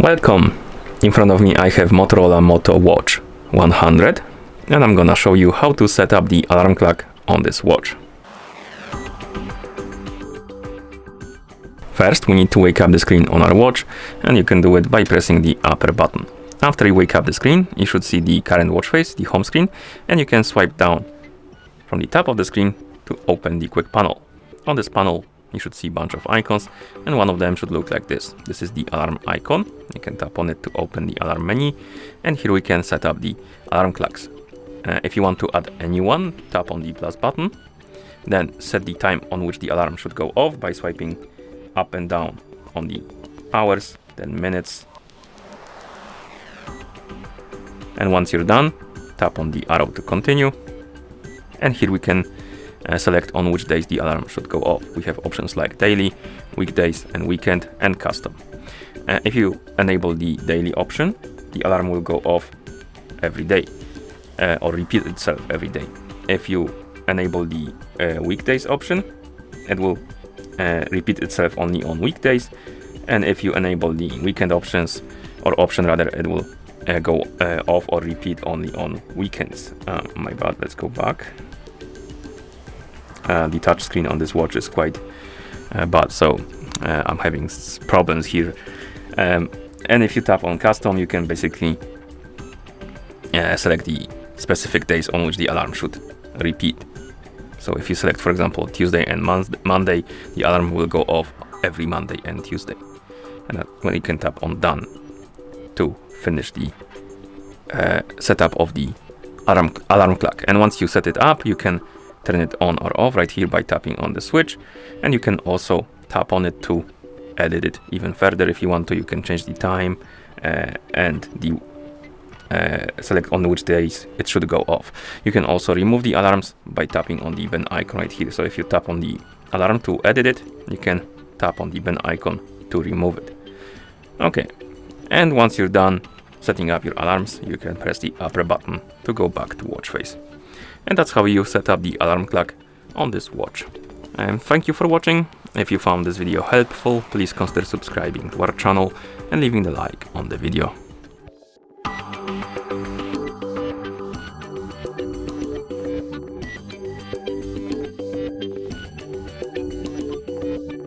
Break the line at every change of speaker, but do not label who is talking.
Welcome! In front of me I have Motorola Moto Watch 100 and I'm gonna show you how to set up the alarm clock on this watch. First we need to wake up the screen on our watch, and you can do it by pressing the upper button. After you wake up the screen, you should see the current watch face, the home screen, and you can swipe down from the top of the screen to open the quick panel. On this panel you should see a bunch of icons, and one of them should look like this. This is the alarm icon. You can tap on it to open the alarm menu, and here we can set up the alarm clocks. If you want to add a new one, tap on the plus button, then set the time on which the alarm should go off by swiping up and down on the hours, then minutes. And once you're done, tap on the arrow to continue, and here we can select on which days the alarm should go off. We have options like daily, weekdays and weekend, and custom. If you enable the daily option, the alarm will go off every day or repeat itself every day. If you enable the weekdays option, it will repeat itself only on weekdays, and if you enable the weekend options or option rather, it will go off or repeat only on weekends. My bad, let's go back. The touch screen on this watch is quite bad, so I'm having problems here. And if you tap on custom, you can basically select the specific days on which the alarm should repeat. So if you select, for example, Tuesday and Monday, the alarm will go off every Monday and Tuesday. And when you can tap on done to finish the setup of the alarm clock. And once you set it up, you can turn it on or off right here by tapping on the switch, and you can also tap on it to edit it even further. If you want to, you can change the time and the select on which days it should go off. You can also remove the alarms by tapping on the bin icon right here. So if you tap on the alarm to edit it, you can tap on the bin icon to remove it. Okay, and once you're done setting up your alarms, you can press the upper button to go back to watch face. And that's how you set up the alarm clock on this watch. And thank you for watching. If you found this video helpful, please consider subscribing to our channel and leaving the like on the video.